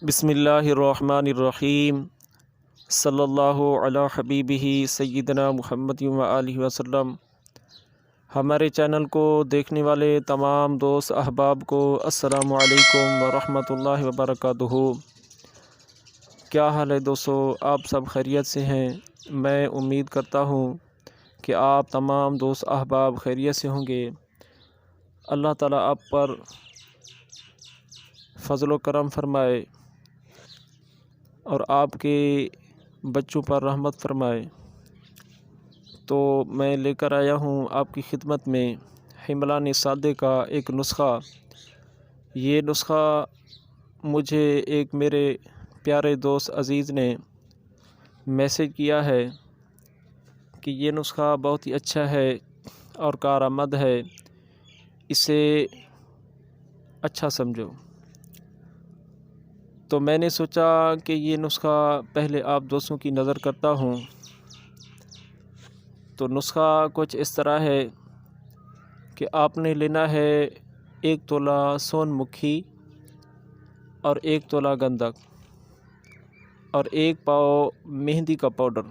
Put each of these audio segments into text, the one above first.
بسم اللہ الرحمن الرحیم صلی اللہ علی حبیبہ سیدنا محمد و آلہ وسلم۔ ہمارے چینل کو دیکھنے والے تمام دوست احباب کو السلام علیکم ورحمۃ اللہ وبرکاتہ۔ کیا حال ہے دوستو؟ آپ سب خیریت سے ہیں؟ میں امید کرتا ہوں کہ آپ تمام دوست احباب خیریت سے ہوں گے۔ اللہ تعالیٰ آپ پر فضل و کرم فرمائے اور آپ کے بچوں پر رحمت فرمائے۔ تو میں لے کر آیا ہوں آپ کی خدمت میں حملان سعدی کا ایک نسخہ۔ یہ نسخہ مجھے ایک میرے پیارے دوست عزیز نے میسیج کیا ہے کہ یہ نسخہ بہت ہی اچھا ہے اور کارآمد ہے، اسے اچھا سمجھو۔ تو میں نے سوچا کہ یہ نسخہ پہلے آپ دوستوں کی نظر کرتا ہوں۔ تو نسخہ کچھ اس طرح ہے کہ آپ نے لینا ہے 1 تولہ سون مکھی اور 1 تولہ گندک اور 1 پاؤ مہندی کا پاؤڈر۔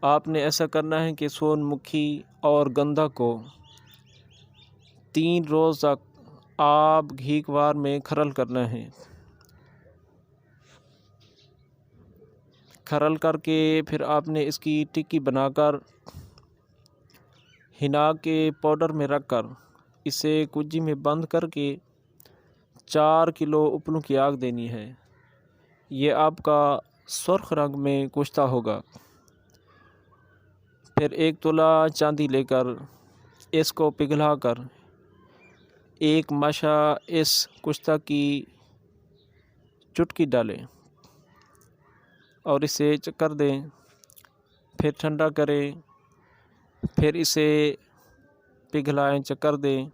آپ نے ایسا کرنا ہے کہ سون مکھی اور گندک کو 3 روز تک آب گھیکوار میں کھرل کرنا ہے۔ کھرل کر کے پھر آپ نے اس کی ٹکی بنا کر ہنا کے پاؤڈر میں رکھ کر اسے کجی میں بند کر کے 4 کلو اپلوں کی آگ دینی ہے۔ یہ آپ کا سرخ رنگ میں کشتہ ہوگا۔ پھر 1 تولہ چاندی لے کر اس کو پگھلا کر 1 ماشا اس کشتہ کی چٹکی ڈالیں اور اسے چکر دیں، پھر ٹھنڈا کریں، پھر اسے پگھلائیں، چکر دیں،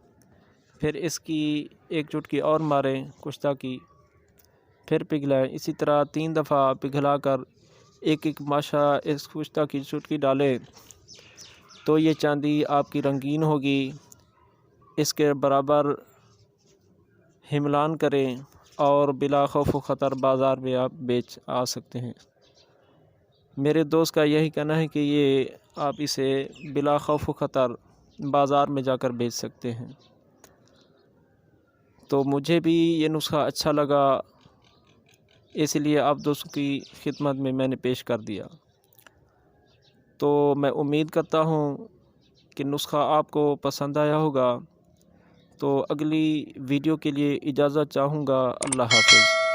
پھر اس کی 1 چٹکی اور ماریں کشتہ کی، پھر پگھلائیں۔ اسی طرح 3 دفعہ پگھلا کر 1 ماشا اس کشتہ کی چٹکی ڈالیں تو یہ چاندی آپ کی رنگین ہوگی۔ اس کے برابر حملان کریں اور بلا خوف و خطر بازار میں آپ بیچ آ سکتے ہیں۔ میرے دوست کا یہی کہنا ہے کہ یہ آپ اسے بلا خوف و خطر بازار میں جا کر بیچ سکتے ہیں۔ تو مجھے بھی یہ نسخہ اچھا لگا، اس لیے آپ دوستوں کی خدمت میں نے پیش کر دیا۔ تو میں امید کرتا ہوں کہ نسخہ آپ کو پسند آیا ہوگا۔ تو اگلی ویڈیو کے لیے اجازت چاہوں گا۔ اللہ حافظ۔